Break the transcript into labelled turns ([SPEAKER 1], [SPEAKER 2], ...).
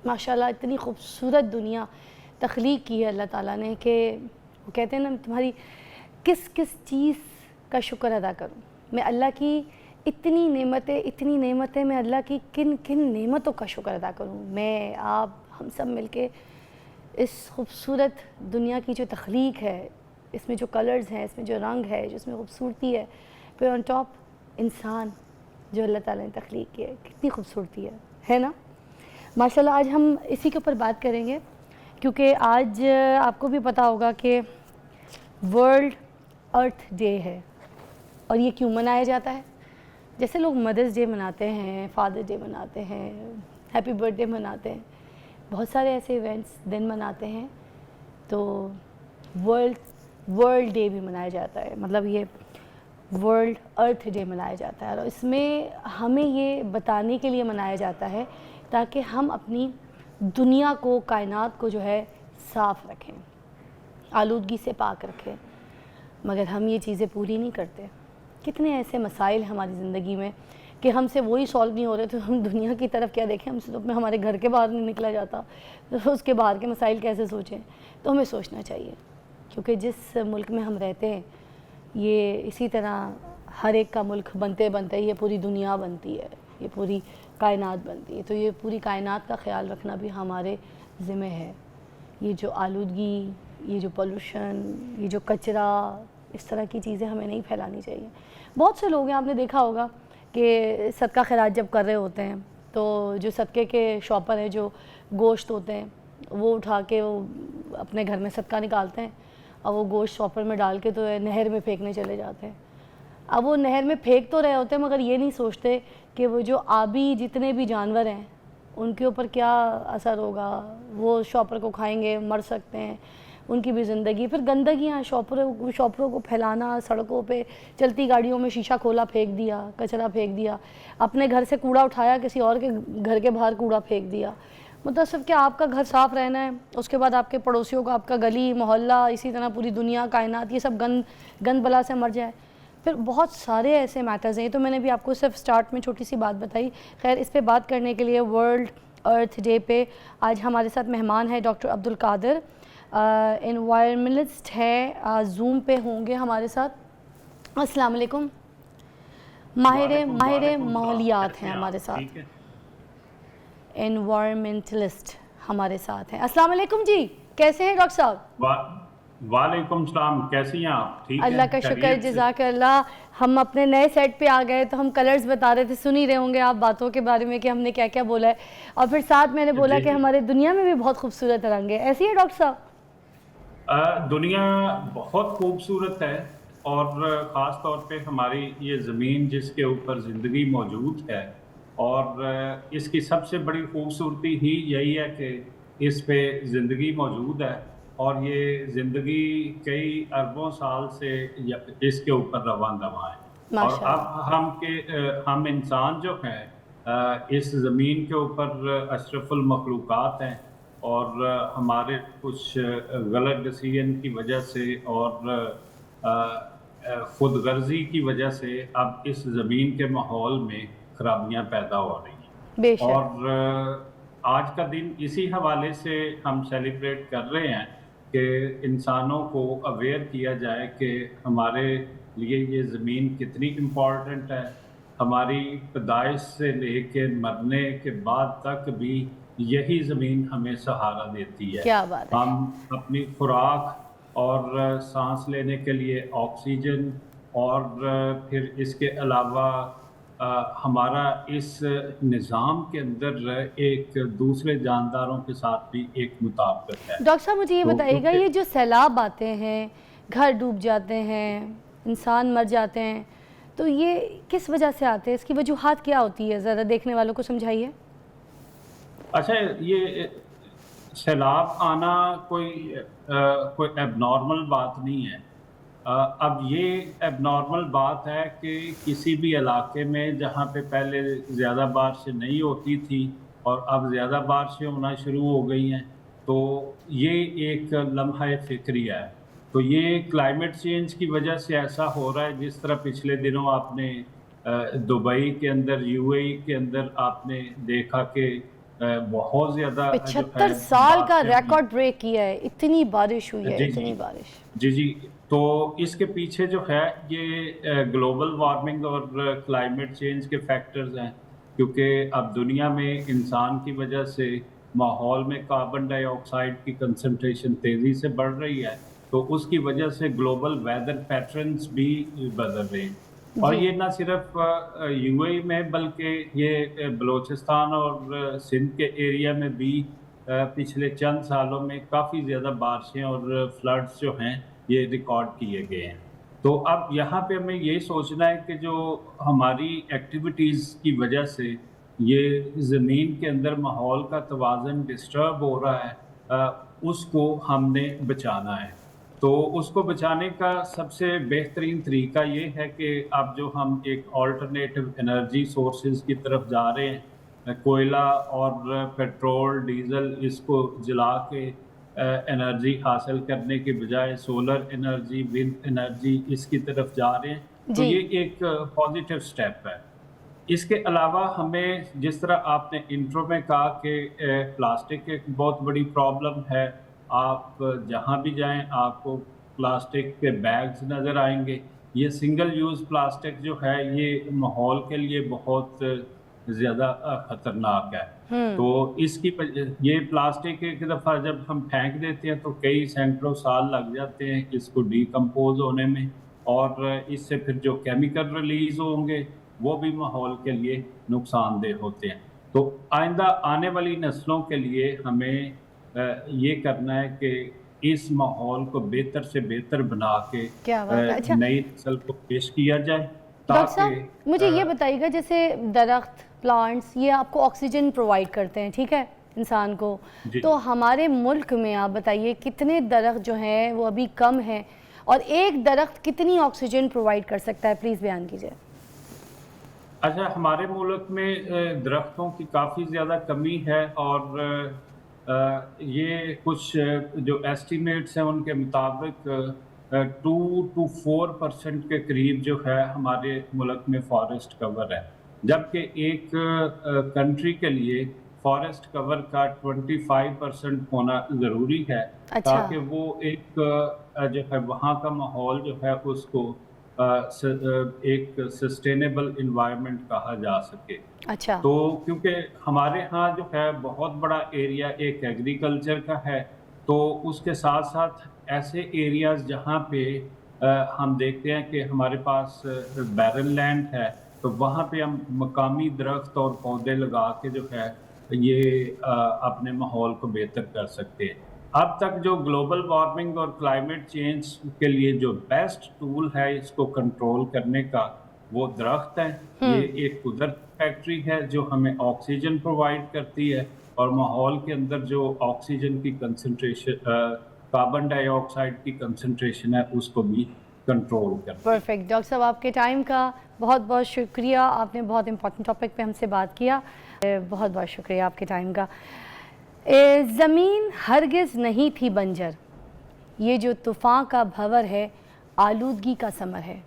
[SPEAKER 1] ماشاءاللہ اتنی خوبصورت دنیا تخلیق کی ہے اللہ تعالیٰ نے کہ وہ کہتے ہیں نا تمہاری کس کس چیز کا شکر ادا کروں میں، اللہ کی اتنی نعمتیں میں اللہ کی کن کن نعمتوں کا شکر ادا کروں. میں آپ ہم سب مل کے اس خوبصورت دنیا کی جو تخلیق ہے، اس میں جو کلرز ہیں، اس میں جو رنگ ہے، جو اس میں خوبصورتی ہے، پھر آن ٹاپ انسان جو اللہ تعالیٰ نے تخلیق کی ہے، کتنی خوبصورتی ہے نا. ماشاءاللہ آج ہم اسی کے اوپر بات کریں گے کیونکہ آج آپ کو بھی پتہ ہوگا کہ ورلڈ ارتھ ڈے ہے. اور یہ کیوں منایا جاتا ہے؟ جیسے لوگ مدرس ڈے مناتے ہیں، فادر ڈے مناتے ہیں، ہیپی برتھ ڈے مناتے ہیں، بہت سارے ایسے ایونٹس دن مناتے ہیں، تو ورلڈ ڈے بھی منایا جاتا ہے. مطلب یہ ورلڈ ارتھ ڈے منایا جاتا ہے اور اس میں ہمیں یہ بتانے کے لیے منایا جاتا ہے تاکہ ہم اپنی دنیا کو، کائنات کو جو ہے صاف رکھیں، آلودگی سے پاک رکھیں. مگر ہم یہ چیزیں پوری نہیں کرتے. کتنے ایسے مسائل ہماری زندگی میں کہ ہم سے وہی سولو نہیں ہو رہے، تو ہم دنیا کی طرف کیا دیکھیں؟ ہم سے تو اپنے ہمارے گھر کے باہر نہیں نکلا جاتا، تو اس کے باہر کے مسائل کیسے سوچیں؟ تو ہمیں سوچنا چاہیے کیونکہ جس ملک میں ہم رہتے ہیں یہ اسی طرح ہر ایک کا ملک بنتے بنتے یہ پوری دنیا بنتی ہے، یہ پوری کائنات بنتی ہے. تو یہ پوری کائنات کا خیال رکھنا بھی ہمارے ذمہ ہے. یہ جو آلودگی، یہ جو پولوشن، یہ جو کچرا، اس طرح کی چیزیں ہمیں نہیں پھیلانی چاہیے. بہت سے لوگ ہیں، آپ نے دیکھا ہوگا کہ صدقہ خیرات جب کر رہے ہوتے ہیں تو جو صدقے کے شاپر ہیں، جو گوشت ہوتے ہیں، وہ اٹھا کے وہ اپنے گھر میں صدقہ نکالتے ہیں اور وہ گوشت شاپر میں ڈال کے تو نہر میں پھینکنے چلے جاتے ہیں. اب وہ نہر میں پھینک تو رہے ہوتے ہیں مگر یہ نہیں سوچتے کہ وہ جو آبی جتنے بھی جانور ہیں ان کے اوپر کیا اثر ہوگا. وہ شاپر کو کھائیں گے، مر سکتے ہیں، ان کی بھی زندگی. پھر گندگیاں، شاپروں کو پھیلانا، سڑکوں پہ چلتی گاڑیوں میں شیشہ کھولا پھینک دیا، کچرا پھینک دیا، اپنے گھر سے کوڑا اٹھایا کسی اور کے گھر کے باہر کوڑا پھینک دیا. مطلب صرف کہ آپ کا گھر صاف رہنا ہے، اس کے بعد آپ کے پڑوسیوں کا، آپ کا گلی محلہ، اسی طرح پوری دنیا، کائنات، یہ سب گند بلا سے مر جائے. پھر بہت سارے ایسے میٹرز ہیں. تو میں نے بھی آپ کو صرف سٹارٹ میں چھوٹی سی بات بتائی. خیر، اس پہ بات کرنے کے لیے ورلڈ ارتھ ڈے پہ آج ہمارے ساتھ مہمان ہے ڈاکٹر عبدالقادر، انوائرمنٹسٹ ہے، زوم پہ ہوں گے ہمارے ساتھ. السلام علیکم. ماہر ماحولیات ہیں ہمارے ساتھ، انوائرمنٹلسٹ ہمارے ساتھ ہیں. السلام علیکم جی، کیسے ہیں ڈاکٹر صاحب؟
[SPEAKER 2] وعلیکم السلام، کیسی ہیں آپ؟ ٹھیک ہے،
[SPEAKER 1] اللہ کا شکر، جزاک اللہ. ہم اپنے نئے سیٹ پہ آ گئے تو ہم کلرز بتا رہے تھے، سن ہی رہے ہوں گے آپ باتوں کے بارے میں کہ ہم نے کیا کیا بولا ہے. اور پھر ساتھ میں نے بولا کہ ہمارے دنیا میں بھی بہت خوبصورت رنگ ہے. ایسی ہے ڈاکٹر صاحب؟
[SPEAKER 2] دنیا بہت خوبصورت ہے اور خاص طور پہ ہماری یہ زمین جس کے اوپر زندگی موجود ہے، اور اس کی سب سے بڑی خوبصورتی ہی یہی ہے کہ اس پہ زندگی موجود ہے اور یہ زندگی کئی اربوں سال سے اس کے اوپر رواں دواں ہے. اور اب ہم انسان جو ہیں اس زمین کے اوپر اشرف المخلوقات ہیں، اور ہمارے کچھ غلط ڈیسیژن کی وجہ سے اور خود غرضی کی وجہ سے اب اس زمین کے ماحول میں خرابیاں پیدا ہو رہی ہیں. اور آج کا دن اسی حوالے سے ہم سیلیبریٹ کر رہے ہیں کہ انسانوں کو اویئر کیا جائے کہ ہمارے لیے یہ زمین کتنی امپورٹنٹ ہے. ہماری پیدائش سے لے کے مرنے کے بعد تک بھی یہی زمین ہمیں سہارا دیتی ہے. ہم اپنی خوراک اور سانس لینے کے لیے آکسیجن، اور پھر اس کے علاوہ ہمارا اس نظام کے اندر ایک دوسرے جانداروں کے ساتھ بھی ایک مطابقت ہے.
[SPEAKER 1] ڈاکٹر صاحب مجھے یہ بتائیے گا، یہ جو سیلاب آتے ہیں، گھر ڈوب جاتے ہیں، انسان مر جاتے ہیں، تو یہ کس وجہ سے آتے ہیں؟ اس کی وجوہات کیا ہوتی ہے؟ ذرا دیکھنے والوں کو سمجھائیے.
[SPEAKER 2] اچھا، یہ سیلاب آنا کوئی ایب نارمل بات نہیں ہے. اب یہ ایب نارمل بات ہے کہ کسی بھی علاقے میں جہاں پہ پہلے زیادہ بارشیں نہیں ہوتی تھی اور اب زیادہ بارشیں ہونا شروع ہو گئی ہیں، تو یہ ایک لمحہ فکری ہے. تو یہ کلائمیٹ چینج کی وجہ سے ایسا ہو رہا ہے. جس طرح پچھلے دنوں آپ نے دبئی کے اندر، یو اے ای کے اندر آپ نے دیکھا کہ بہت زیادہ
[SPEAKER 1] 75 سال کا ریکارڈ بریک کیا ہے، اتنی بارش ہوئی ہے، اتنی بارش.
[SPEAKER 2] جی تو اس کے پیچھے جو ہے یہ گلوبل وارمنگ اور کلائمیٹ چینج کے فیکٹرز ہیں، کیونکہ اب دنیا میں انسان کی وجہ سے ماحول میں کاربن ڈائی آکسائڈ کی کنسنٹریشن تیزی سے بڑھ رہی ہے، تو اس کی وجہ سے گلوبل ویدر پیٹرنز بھی بدل رہے ہیں. اور یہ نہ صرف یو اے میں بلکہ یہ بلوچستان اور سندھ کے ایریا میں بھی پچھلے چند سالوں میں کافی زیادہ بارشیں اور فلڈز جو ہیں یہ ریکارڈ کیے گئے ہیں. تو اب یہاں پہ ہمیں یہ سوچنا ہے کہ جو ہماری ایکٹیویٹیز کی وجہ سے یہ زمین کے اندر ماحول کا توازن ڈسٹرب ہو رہا ہے، اس کو ہم نے بچانا ہے. تو اس کو بچانے کا سب سے بہترین طریقہ یہ ہے کہ اب جو ہم ایک آلٹرنیٹو انرجی سورسز کی طرف جا رہے ہیں، کوئلہ اور پیٹرول ڈیزل اس کو جلا کے انرجی حاصل کرنے کے بجائے سولر انرجی، ونڈ انرجی اس کی طرف جا رہے ہیں، تو یہ ایک پازیٹیو سٹیپ ہے. اس کے علاوہ ہمیں جس طرح آپ نے انٹرو میں کہا کہ پلاسٹک ایک بہت بڑی پرابلم ہے، آپ جہاں بھی جائیں آپ کو پلاسٹک کے بیگز نظر آئیں گے. یہ سنگل یوز پلاسٹک جو ہے یہ ماحول کے لیے بہت زیادہ خطرناک ہے. تو اس کی یہ پلاسٹک ایک دفعہ جب ہم پھینک دیتے ہیں تو کئی سینکڑوں سال لگ جاتے ہیں اس کو ڈیکمپوز ہونے میں، اور اس سے پھر جو کیمیکل ریلیز ہوں گے وہ بھی ماحول کے لیے نقصان دہ ہوتے ہیں. تو آئندہ آنے والی نسلوں کے لیے ہمیں یہ کرنا ہے کہ اس ماحول کو بہتر سے بہتر بنا کے نئی نسل کو پیش کیا جائے.
[SPEAKER 1] ڈاکٹر صاحب مجھے یہ بتائیے گا، جیسے درخت، پلانٹس یہ آپ کو آکسیجن پرووائڈ کرتے ہیں، ٹھیک ہے، انسان کو، تو ہمارے ملک میں آپ بتائیے کتنے درخت جو ہیں وہ ابھی کم ہیں، اور ایک درخت کتنی آکسیجن پرووائڈ کر سکتا ہے، پلیز بیان کیجئے.
[SPEAKER 2] اچھا، ہمارے ملک میں درختوں کی کافی زیادہ کمی ہے، اور یہ کچھ جو ایسٹیمیٹس ہیں ان کے مطابق 2 to 4% کے قریب جو ہے ہمارے ملک میں فارسٹ کور ہے، جبکہ ایک کنٹری کے لیے فارسٹ کور کا 25% ہونا ضروری ہے، تاکہ وہ ایک جو ہے وہاں کا ماحول جو ہے اس کو ایک سسٹینیبل انوائرمنٹ کہا جا سکے. تو کیونکہ ہمارے ہاں جو ہے بہت بڑا ایریا ایک ایگریکلچر کا ہے، تو اس کے ساتھ ساتھ ایسے ایریاز جہاں پہ ہم دیکھتے ہیں کہ ہمارے پاس بیرن لینڈ ہے، تو وہاں پہ ہم مقامی درخت اور پودے لگا کے جو ہے یہ اپنے ماحول کو بہتر کر سکتے ہیں. اب تک جو گلوبل وارمنگ اور کلائمیٹ چینج کے لیے جو بیسٹ ٹول ہے اس کو کنٹرول کرنے کا وہ درخت ہے. یہ ایک قدرت فیکٹری ہے جو ہمیں آکسیجن پرووائڈ کرتی ہے، اور ماحول کے اندر جو آکسیجن کی کنسنٹریشن، کاربن ڈائی آکسائڈ کی کنسنٹریشن ہے اس کو بھی کنٹرول کرتی ہے.
[SPEAKER 1] پرفیکٹ. ڈاکٹر صاحب آپ کے ٹائم کا بہت بہت شکریہ، آپ نے بہت امپورٹنٹ ٹاپک پہ ہم سے بات کیا. بہت بہت شکریہ آپ کے ٹائم کا. زمین ہرگز نہیں تھی بنجر، یہ جو طوفان کا بھور ہے آلودگی کا ثمر ہے.